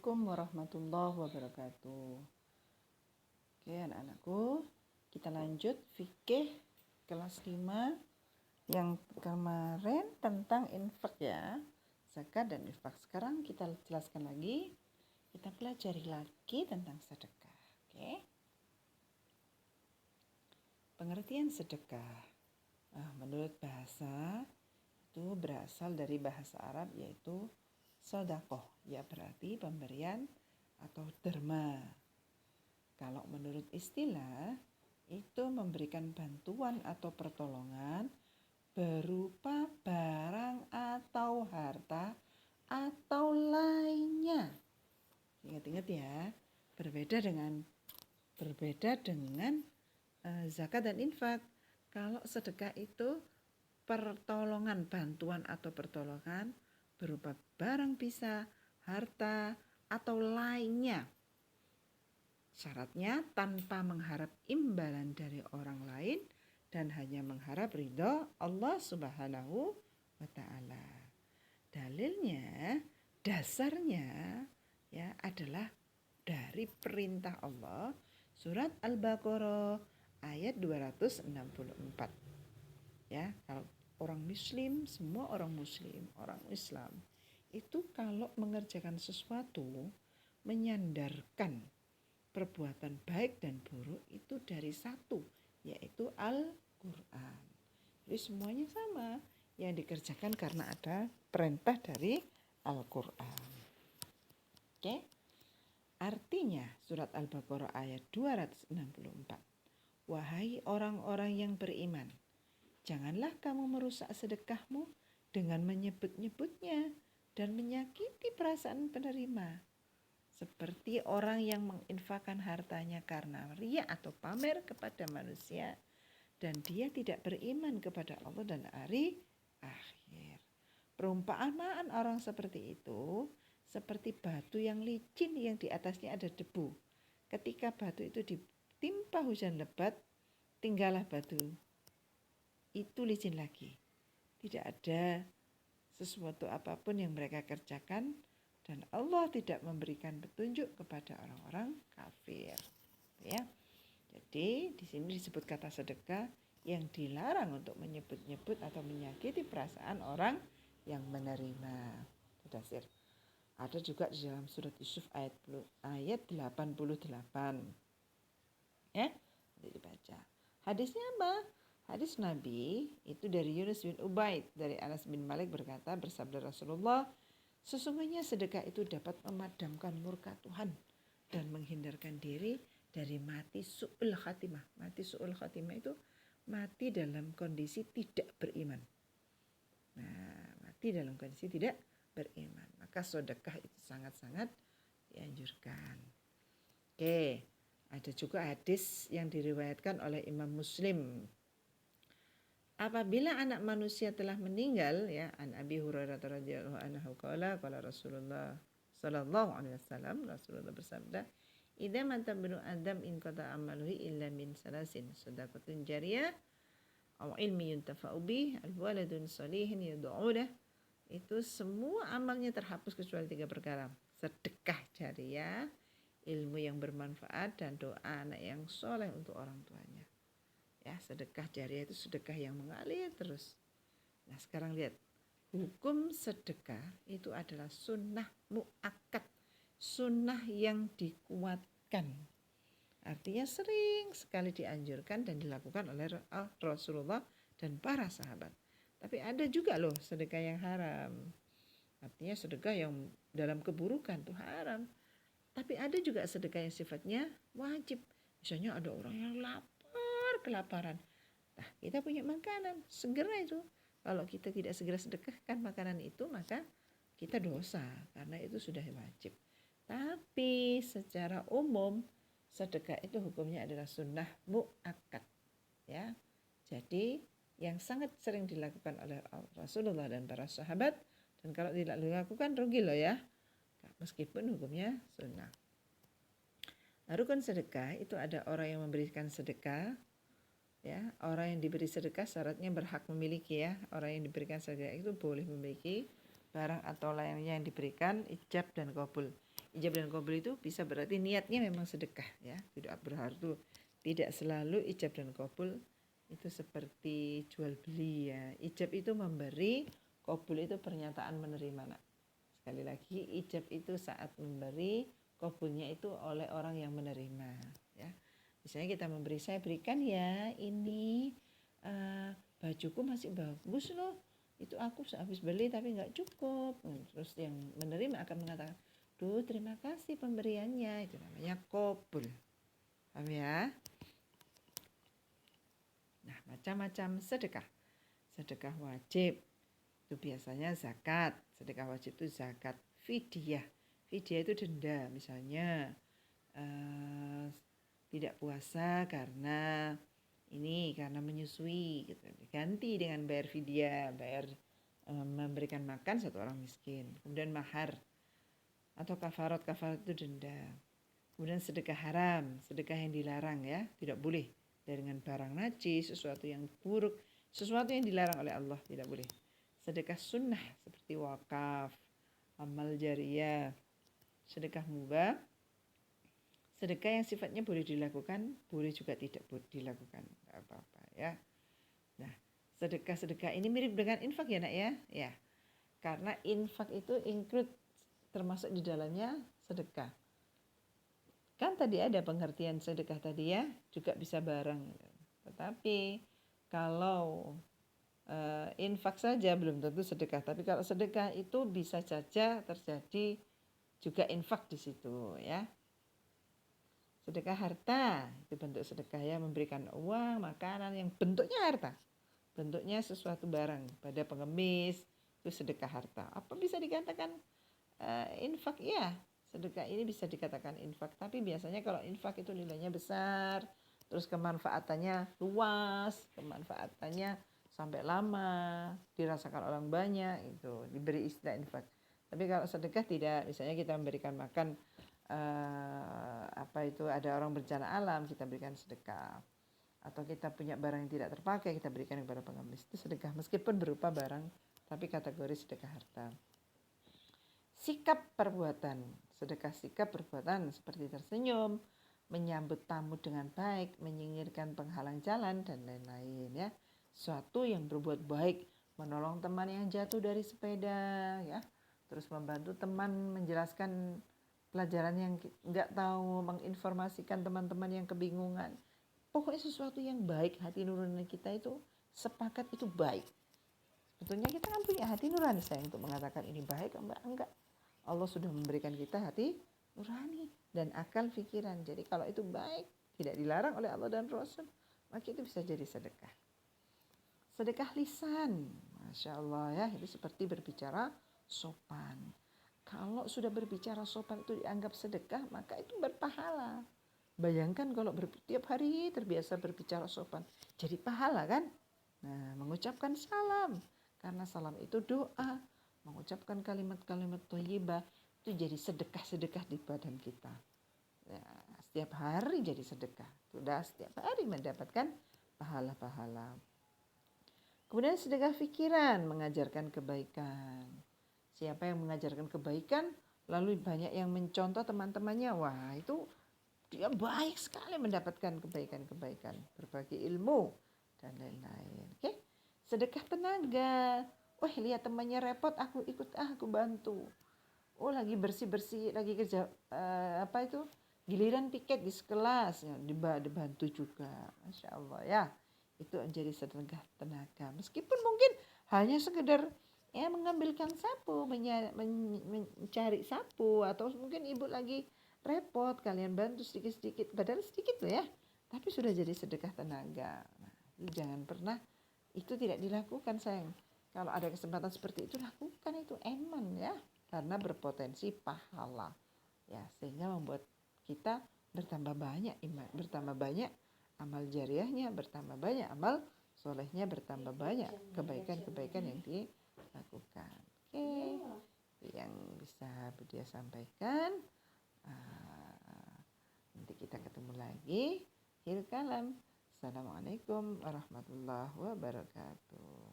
Assalamualaikum warahmatullahi wabarakatuh. Oke anak-anakku, kita lanjut fikih kelas 5 yang kemarin tentang infak ya, zakat dan infak. Sekarang kita jelaskan lagi, kita pelajari lagi tentang sedekah. Oke. Pengertian sedekah. Menurut bahasa itu berasal dari bahasa Arab yaitu sedekah, ya berarti pemberian atau derma. Kalau menurut istilah itu memberikan bantuan atau pertolongan berupa barang atau harta atau lainnya. Ingat-ingat ya, berbeda dengan zakat dan infak. Kalau sedekah itu pertolongan, bantuan atau pertolongan berupa barang bisa, harta, atau lainnya. Syaratnya tanpa mengharap imbalan dari orang lain dan hanya mengharap ridho Allah Subhanahu wa ta'ala. Dalilnya, dasarnya ya adalah dari perintah Allah surat Al-Baqarah ayat 264. Ya, kalau orang muslim, semua orang muslim, orang Islam itu kalau mengerjakan sesuatu menyandarkan perbuatan baik dan buruk itu dari satu, yaitu Al-Quran. Jadi semuanya sama, yang dikerjakan karena ada perintah dari Al-Quran. Oke? Artinya surat Al-Baqarah ayat 264. Wahai orang-orang yang beriman, janganlah kamu merusak sedekahmu dengan menyebut-nyebutnya dan menyakiti perasaan penerima. Seperti orang yang menginfakkan hartanya karena riya atau pamer kepada manusia dan dia tidak beriman kepada Allah dan hari akhir. Perumpamaan orang seperti itu seperti batu yang licin yang di atasnya ada debu. Ketika batu itu ditimpa hujan lebat, tinggallah batu itu licin lagi. Tidak ada sesuatu apapun yang mereka kerjakan dan Allah tidak memberikan petunjuk kepada orang-orang kafir. Ya. Jadi di sini disebut kata sedekah yang dilarang untuk menyebut-nyebut atau menyakiti perasaan orang yang menerima. Dasar. Ada juga di dalam surat Yusuf ayat 88. Ya, nanti dibaca. Hadisnya apa? Hadis Nabi itu dari Yunus bin Ubaid dari Anas bin Malik berkata, bersabda Rasulullah, sesungguhnya sedekah itu dapat memadamkan murka Tuhan dan menghindarkan diri dari mati su'ul khatimah. Mati su'ul khatimah itu mati dalam kondisi tidak beriman. Nah, mati dalam kondisi tidak beriman. Maka sedekah itu sangat-sangat dianjurkan. Oke, ada juga hadis yang diriwayatkan oleh Imam Muslim. Apabila anak manusia telah meninggal, ya, an Abi Hurairah radhiyallahu anhu qala Rasulullah sallallahu alaihi wasallam, Rasulullah bersabda, "Idza mata ibnu Adam in qata amaluhu illa min salasin, shadaqatun jariyah aw ilmi yuntafa'u bih, al-waladun shalihin yad'u lahu." Itu semua amalnya terhapus kecuali 3 perkara. Sedekah jariyah, ilmu yang bermanfaat, dan doa anak yang soleh untuk orang tuanya. Ya, sedekah jariyah itu sedekah yang mengalir terus. Nah, sekarang lihat. Hukum sedekah itu adalah sunnah mu'akkad. Sunnah yang dikuatkan. Artinya sering sekali dianjurkan dan dilakukan oleh Rasulullah dan para sahabat. Tapi ada juga loh sedekah yang haram. Artinya sedekah yang dalam keburukan itu haram. Tapi ada juga sedekah yang sifatnya wajib. Misalnya ada orang yang lapar, kelaparan. Nah, kita punya makanan, segera itu. Kalau kita tidak segera sedekahkan makanan itu, maka kita dosa karena itu sudah wajib. Tapi secara umum sedekah itu hukumnya adalah sunnah mu'akkad. Ya. Jadi yang sangat sering dilakukan oleh Rasulullah dan para sahabat, dan kalau tidak dilakukan rugi loh ya, meskipun hukumnya sunnah. Nah, rukun sedekah itu ada orang yang memberikan sedekah, ya, orang yang diberi sedekah syaratnya berhak memiliki ya, orang yang diberikan sedekah itu boleh memiliki barang atau lainnya yang diberikan, ijab dan qabul. ijab dan qabul itu bisa berarti niatnya memang sedekah ya. Tidak berarti tidak selalu ijab dan qabul itu seperti jual beli ya. Ijab itu memberi, qabul itu pernyataan menerima. Nak. Sekali lagi ijab itu saat memberi, qabulnya itu oleh orang yang menerima ya. Misalnya kita memberi, saya berikan ya ini bajuku masih bagus loh, itu aku habis beli tapi nggak cukup. Terus yang menerima akan mengatakan, duh terima kasih pemberiannya, itu namanya qabul. Paham ya? Nah, macam-macam sedekah. Sedekah wajib itu biasanya zakat. Sedekah wajib itu zakat. Fidyah. Fidyah itu denda. Misalnya tidak puasa karena menyusui gitu. Diganti dengan bayar fidyah, bayar memberikan makan satu orang miskin. Kemudian mahar atau kafarat. Kafarat itu denda. Kemudian sedekah haram, sedekah yang dilarang ya, tidak boleh. Dengan barang najis, sesuatu yang buruk, sesuatu yang dilarang oleh Allah, tidak boleh. Sedekah sunnah seperti wakaf, amal jariyah, sedekah mubah, sedekah yang sifatnya boleh dilakukan, boleh juga tidak boleh dilakukan, tidak apa-apa ya. Nah, sedekah-sedekah ini mirip dengan infak ya nak ya, ya. Karena infak itu include termasuk di dalamnya sedekah. Kan tadi ada pengertian sedekah tadi ya, juga bisa bareng. Tetapi kalau infak saja belum tentu sedekah. Tapi kalau sedekah itu bisa saja terjadi juga infak di situ ya. Sedekah harta itu bentuk sedekah ya, memberikan uang, makanan yang bentuknya harta. Bentuknya sesuatu barang pada pengemis, itu sedekah harta. Apa bisa dikatakan infak? Ya. Sedekah ini bisa dikatakan infak, tapi biasanya kalau infak itu nilainya besar, terus kemanfaatannya luas, kemanfaatannya sampai lama, dirasakan orang banyak, itu diberi istilah infak. Tapi kalau sedekah tidak, misalnya kita memberikan makan ada orang bencana alam, kita berikan sedekah. Atau kita punya barang yang tidak terpakai, kita berikan kepada pengemis, itu sedekah meskipun berupa barang, tapi kategori sedekah harta. Sikap perbuatan, sedekah sikap perbuatan seperti tersenyum, menyambut tamu dengan baik, menyingkirkan penghalang jalan dan lain-lain ya. Suatu yang berbuat baik, menolong teman yang jatuh dari sepeda ya. Terus membantu teman menjelaskan pelajaran yang enggak tahu, menginformasikan teman-teman yang kebingungan. Pokoknya sesuatu yang baik, hati nurani kita itu sepakat itu baik. Sebetulnya kita kan punya hati nurani saya untuk mengatakan ini baik enggak. Allah sudah memberikan kita hati nurani dan akal pikiran. Jadi kalau itu baik, tidak dilarang oleh Allah dan Rasul, maka itu bisa jadi sedekah. Sedekah lisan, Masya Allah ya, itu seperti berbicara sopan. Kalau sudah berbicara sopan itu dianggap sedekah, maka itu berpahala. Bayangkan kalau tiap hari terbiasa berbicara sopan, jadi pahala kan? Nah, mengucapkan salam, karena salam itu doa. Mengucapkan kalimat-kalimat thayyibah itu jadi sedekah-sedekah di badan kita. Ya, setiap hari jadi sedekah. Sudah setiap hari mendapatkan pahala-pahala. Kemudian sedekah pikiran, mengajarkan kebaikan. Siapa yang mengajarkan kebaikan, lalu banyak yang mencontoh teman-temannya, wah itu dia baik sekali mendapatkan kebaikan-kebaikan, berbagi ilmu dan lain-lain. Oke? Sedekah tenaga. Wah, lihat temannya repot, aku ikut, aku bantu. Oh, lagi bersih-bersih, lagi kerja giliran piket di sekelas, ya, dibantu juga. Masya Allah ya, itu menjadi sedekah tenaga. Meskipun mungkin hanya sekedar ya mengambilkan sapu, mencari sapu, atau mungkin ibu lagi repot, kalian bantu sedikit-sedikit, padahal sedikit loh ya, tapi sudah jadi sedekah tenaga. Nah, jangan pernah itu tidak dilakukan sayang. Kalau ada kesempatan seperti itu, lakukan itu, eman ya, karena berpotensi pahala ya, sehingga membuat kita bertambah banyak iman, bertambah banyak amal jariahnya, bertambah banyak amal solehnya, bertambah banyak kebaikan-kebaikan yang dilakukan. Oke, yang bisa dia sampaikan. Nanti kita ketemu lagi. Akhir kalam. Assalamualaikum warahmatullahi wabarakatuh.